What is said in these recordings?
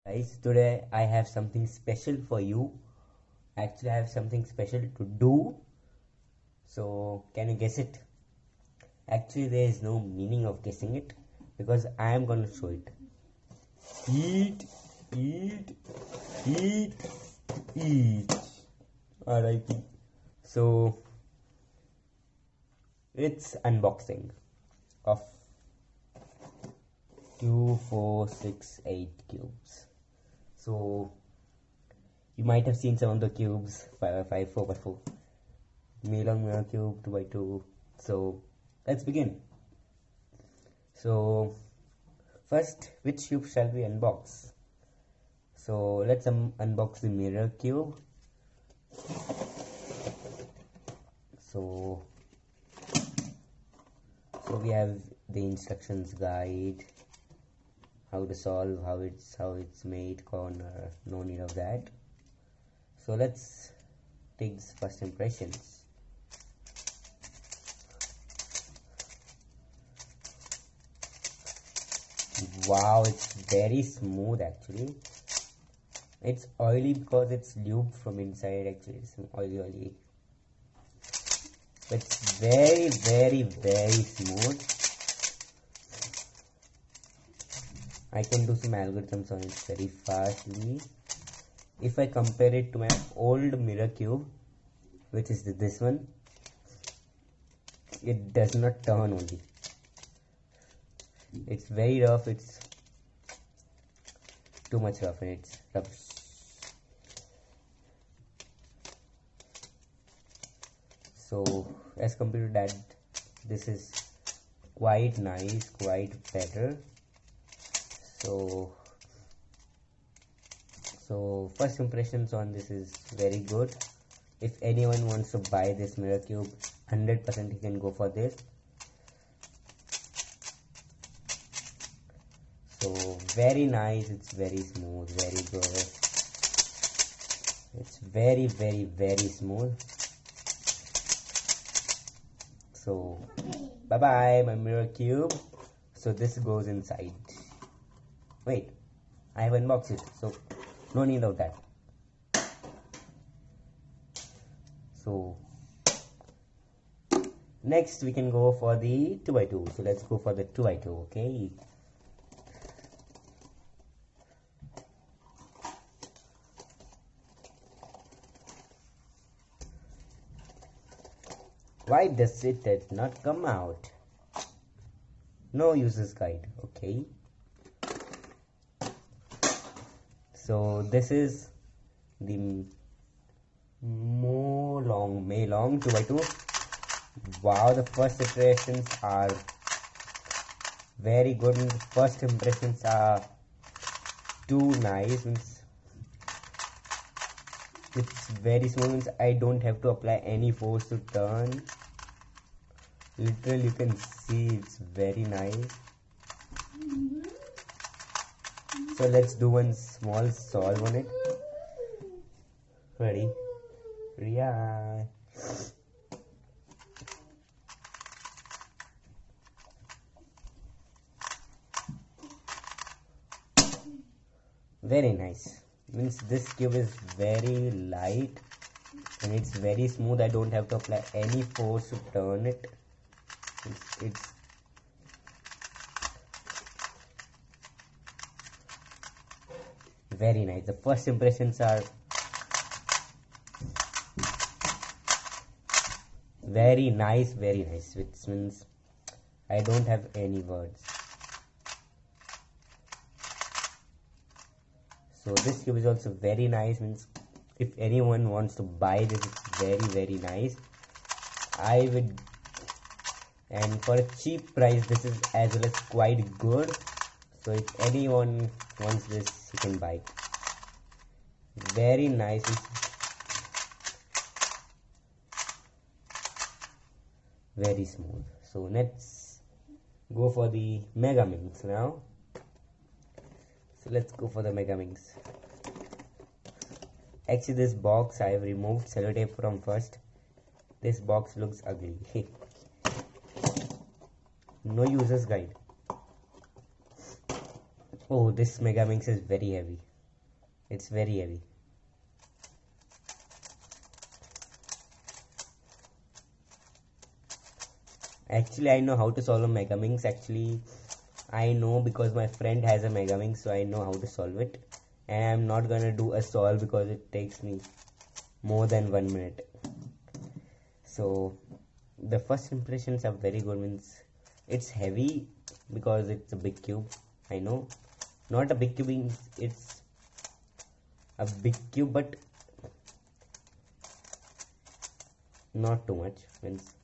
Guys, today I have something special for you. Actually, I have something special to do. So, can you guess it? Actually, there is no meaning of guessing it because I am gonna show it. Eat, eat, eat, eat. Alright. So, it's unboxing of 2, 4, 6, 8 cubes. So you might have seen some of the cubes, 5x5, 4x4, mirror cube, 2x2. So let's begin. So first, which cube shall we unbox? So let's unbox the mirror cube. So we have the instructions guide, how to solve, how it's made, corner, no need of that. So let's take this first impressions. Wow, it's very smooth actually. It's oily because it's lubed from inside. Actually it's oily. It's very smooth. I can do some algorithms on it very fastly. If I compare it to my old mirror cube, which is this one, it does not turn only. It's very rough. It's too much rough and it's rough. So as compared to that, this is quite nice, quite better. So first impressions on this is very good. If anyone wants to buy this mirror cube, 100% he can go for this. So very nice, it's very smooth, very good. It's very smooth. So bye bye my mirror cube. So this goes inside. Wait, I have unboxed it, so no need of that. So next we can go for the 2x2. So let's go for the 2x2. Okay. Why does it not come out? No user's guide. Okay. So this is the Megaminx 2x2. Wow, the first iterations are very good. The first impressions are too nice. It's very smooth. I don't have to apply any force to turn. Literally, you can see it's very nice. So let's do one small solve on it. Ready? Yeah. Very nice. Means this cube is very light and it's very smooth. I don't have to apply any force to turn it. It's very nice. The first impressions are very nice, which means I don't have any words. So this cube is also very nice. Means if anyone wants to buy this, it's very nice. I would, and for a cheap price, this is as well as quite good. So if anyone wants this, you can buy it. Very nice. Very smooth. So let's go for the Megaminx now. So let's go for the Megaminx. Actually, this box I have removed sellotape from first. This box looks ugly. No user's guide. Oh, this Megaminx is very heavy. It's very heavy. Actually, I know how to solve a Megaminx. Actually, I know because my friend has a Megaminx, so I know how to solve it. And I'm not gonna do a solve because it takes me more than 1 minute. So the first impressions are very good. Means it's heavy because it's a big cube. I know, not a big cube. It's a big cube, but not too much. Means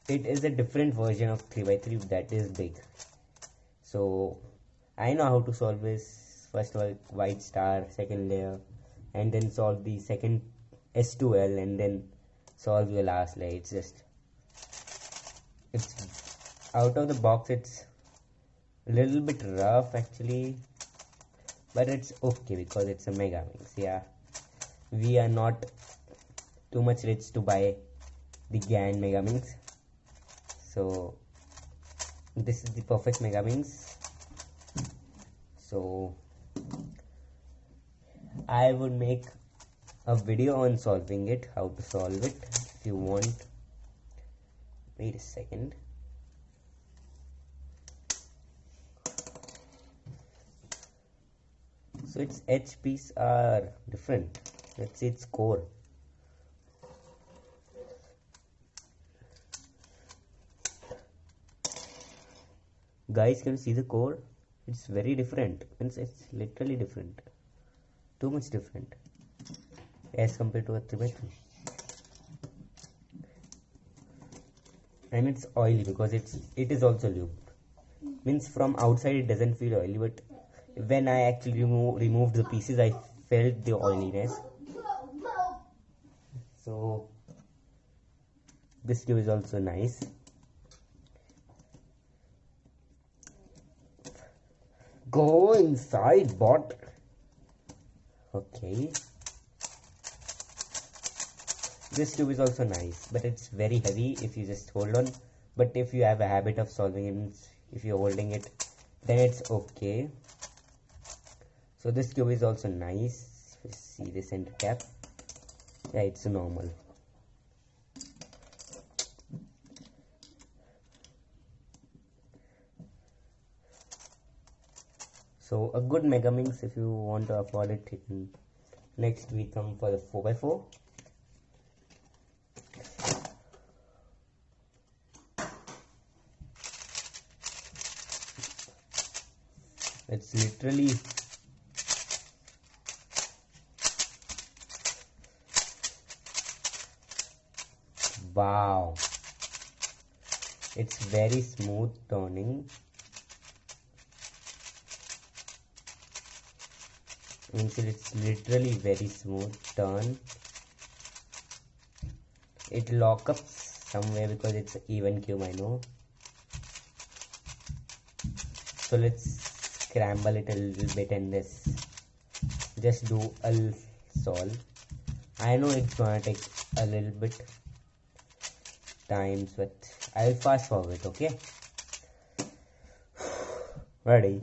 it is a different version of 3x3 that is big. So I know how to solve this. First of all, white star, second layer, and then solve the second S2L, and then solve your last layer. It's out of the box. It's a little bit rough actually, but it's okay because it's a Megaminx. Yeah, we are not too much rich to buy the GAN Megaminx. So this is the perfect Megaminx. So I would make a video on solving it, how to solve it. If you want, wait a second. So its HPs are different. Let's see its core. Guys, can you see the core? It's very different. It's literally different. Too much different as compared to a 3x3. And it's oily because it is also lubed. Means from outside it doesn't feel oily, but when I actually removed the pieces, I felt the oiliness. So this cube is also nice. Go inside, bot. Okay. This tube is also nice, but it's very heavy if you just hold on. But if you have a habit of solving it, if you're holding it, then it's okay. So this cube is also nice. See the center cap. Yeah, it's normal. So a good Megaminx, if you want to afford it, next we come for the 4x4. It's literally wow. It's very smooth turning. Means it's literally very smooth turn. It lock up somewhere because it's an even cube, I know. So let's scramble it a little bit and just do a solve. I know it's gonna take a little bit times, but I'll fast forward. Okay, ready?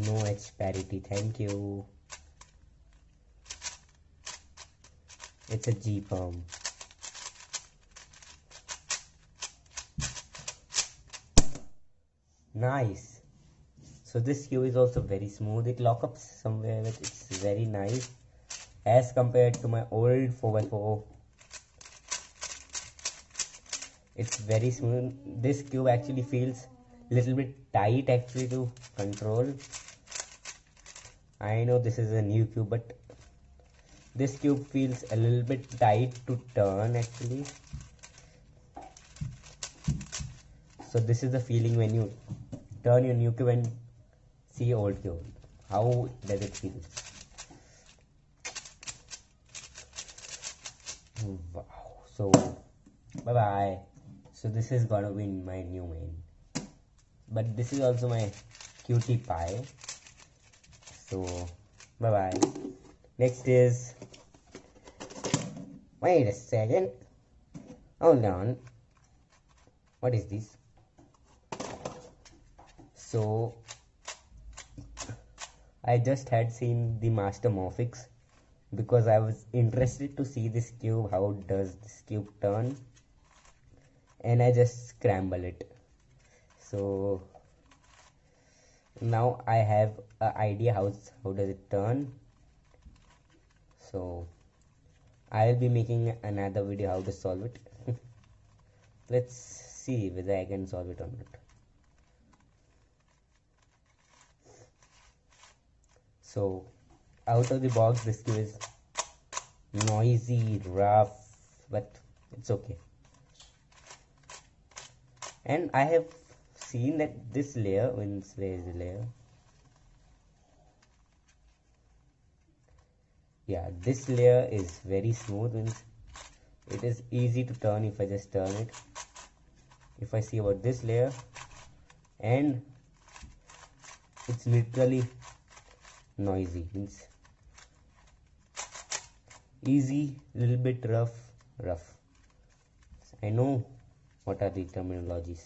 No H parity, thank you. It's a G perm. Nice. So this cube is also very smooth. It locks up somewhere, but it's very nice as compared to my old 4x4. It's very smooth. This cube actually feels little bit tight actually to control. I know this is a new cube, but this cube feels a little bit tight to turn actually. So this is the feeling when you turn your new cube and see your old cube. How does it feel? Wow. So bye bye. So this is gonna be my new main, but this is also my cutie pie. So bye bye. Next is, wait a second, hold on, what is this? So I just had seen the master Morphix because I was interested to see this cube, how does this cube turn, and I just scramble it. So now I have an idea how does it turn. So I'll be making another video how to solve it. Let's see whether I can solve it or not. So out of the box, this cube is noisy, rough, but it's okay. And I have seen that this layer, where is the layer? Yeah, this layer is very smooth, means it is easy to turn if I just turn it. If I see about this layer, and it's literally noisy, means easy, little bit rough. I know what are the terminologies,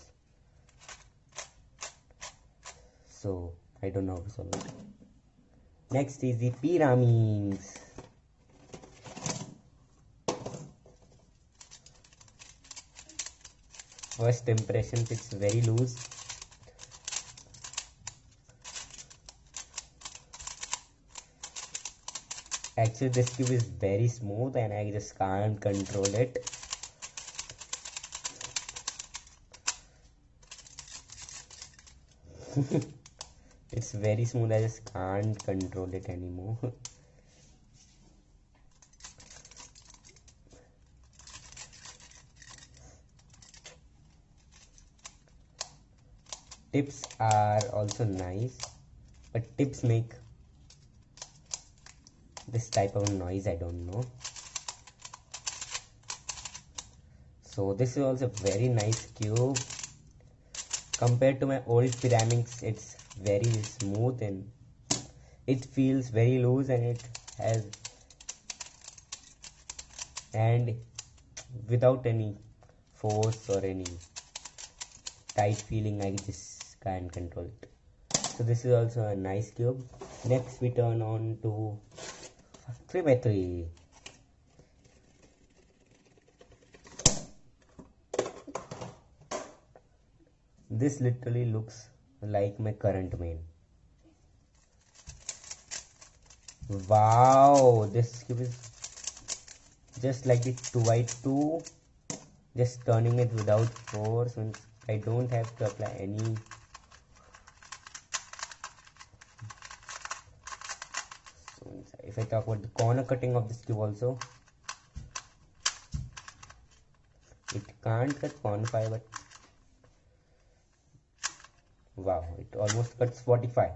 so I don't know how to solve it. Next is the Pyraminx. First impressions, it's very loose. Actually this cube is very smooth and I just can't control it. It's very smooth, I just can't control it anymore. Tips are also nice, but tips make this type of noise, I don't know. So this is also very nice cube. Compared to my old Pyraminx, it's very smooth and it feels very loose, and it has, and without any force or any tight feeling, I just can't control it. So this is also a nice cube. Next we turn on to 3x3. This literally looks like my current main. Wow, this cube is just like the 2x2, just turning it without force, means I don't have to apply any if I talk about the corner cutting of this cube also, it can't cut corner 5, but wow, it almost cuts 45.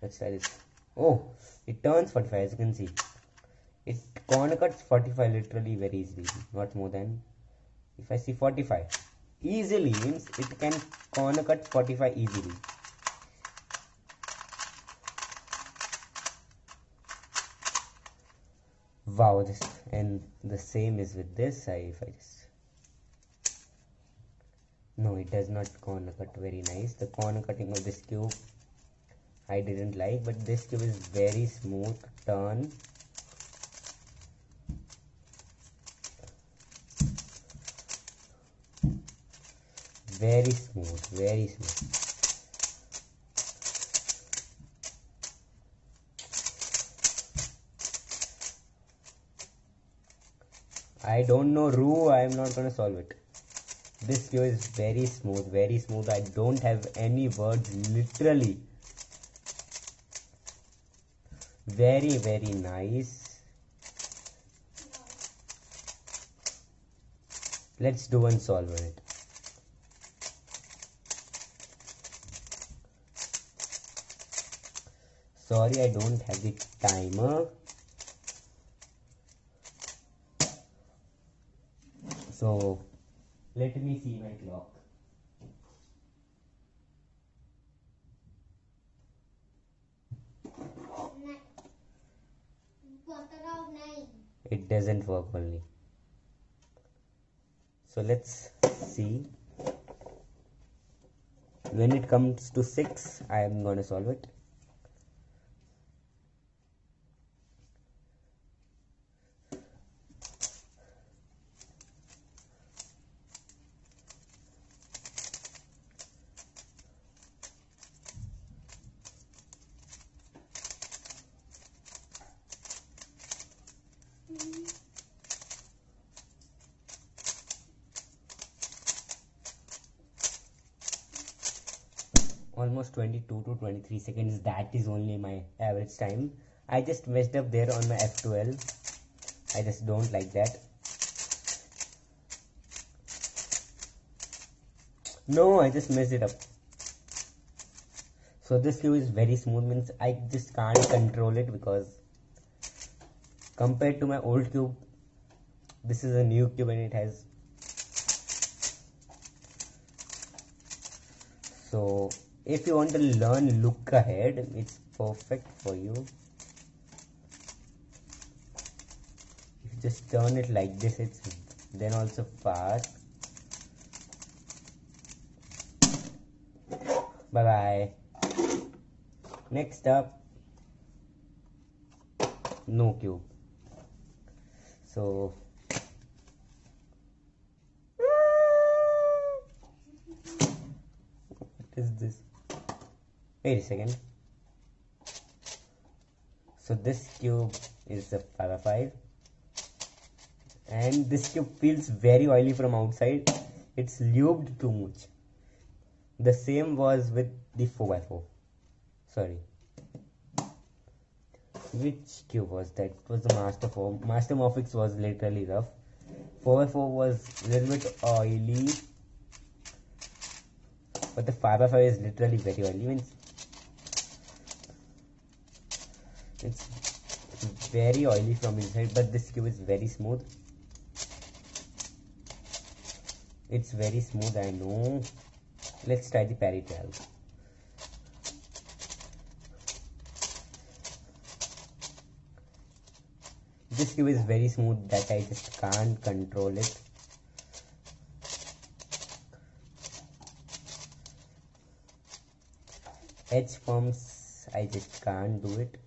Let's try this. Oh, it turns 45, as you can see. It corner cuts 45 literally very easily, not more than, if I see 45 easily, means it can corner cut 45 easily. Wow, this, and the same is with this. If I just, no, it does not corner cut very nice. The corner cutting of this cube I didn't like, but this cube is very smooth turn. Very smooth, very smooth. I don't know Roo, I am not gonna solve it. This cube is very smooth, very smooth. I don't have any words, literally. Very, very nice. Let's do and solve it. Sorry, I don't have the timer. So, let me see my clock. It doesn't work only. So let's see. When it comes to 6, I am gonna solve it. Almost 22 to 23 seconds. That is only my average time. I just messed up there on my F12. I just don't like that. No, I just messed it up. So this cube is very smooth, means I just can't control it, because compared to my old cube, this is a new cube and it has. So if you want to learn look ahead, it's perfect for you. If you just turn it like this, it's then also fast. Bye bye. Next up, no cube. So what is this? Wait a second. So this cube is a 5x5, and this cube feels very oily from outside. It's lubed too much. The same was with the 4x4. Sorry. Which cube was that? It was the Master 4. Master Morphix was literally rough. 4x4 was a little bit oily. But the 5x5 is literally very oily. Means it's very oily from inside, but this cube is very smooth. It's very smooth, I know. Let's try the parry trial. This cube is very smooth that I just can't control it. Edge forms, I just can't do it.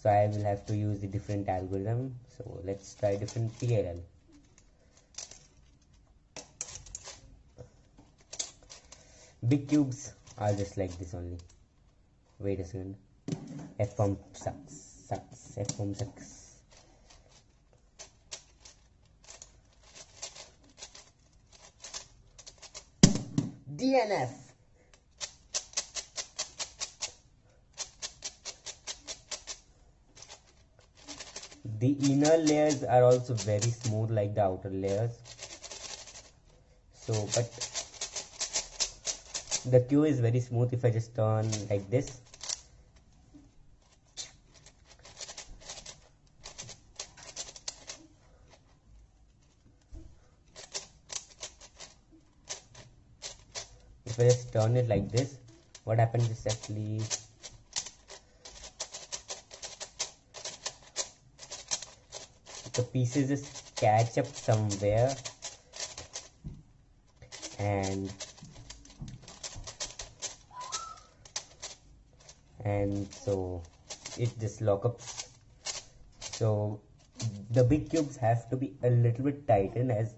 So I will have to use the different algorithm. So let's try different PLL. Big cubes are just like this only. Wait a second. F form sucks. F form sucks. DNF. The inner layers are also very smooth like the outer layers. So, but the cube is very smooth if I just turn like this. If I just turn it like this, what happens is actually the pieces just catch up somewhere, and so it just lock up. So the big cubes have to be a little bit tightened, as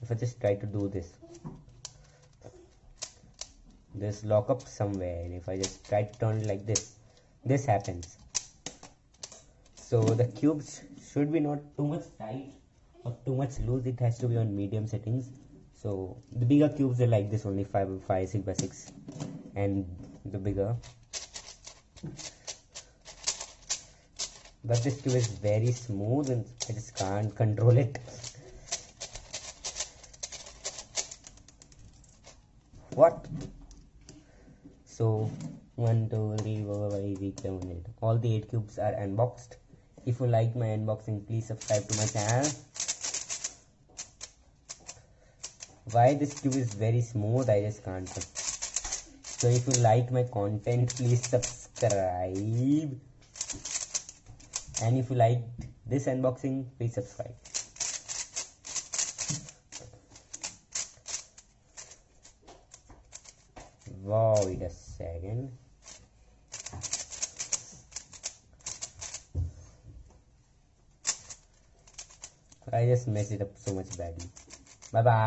if I just try to do this, lock up somewhere, and if I just try to turn it like this happens. So the cubes should be not too much tight or too much loose. It has to be on medium settings. So the bigger cubes are like this, only 5 by 6 by 6, and the bigger. But this cube is very smooth and I just can't control it. What? So 1, 2, 3, 4, 5, 6, 7, 8. All the 8 cubes are unboxed. If you like my unboxing, please subscribe to my channel. Why this cube is very smooth, I just can't say. So if you like my content, please subscribe. And if you liked this unboxing, please subscribe. Wow, wait a second. I just messed it up so much badly. Bye bye.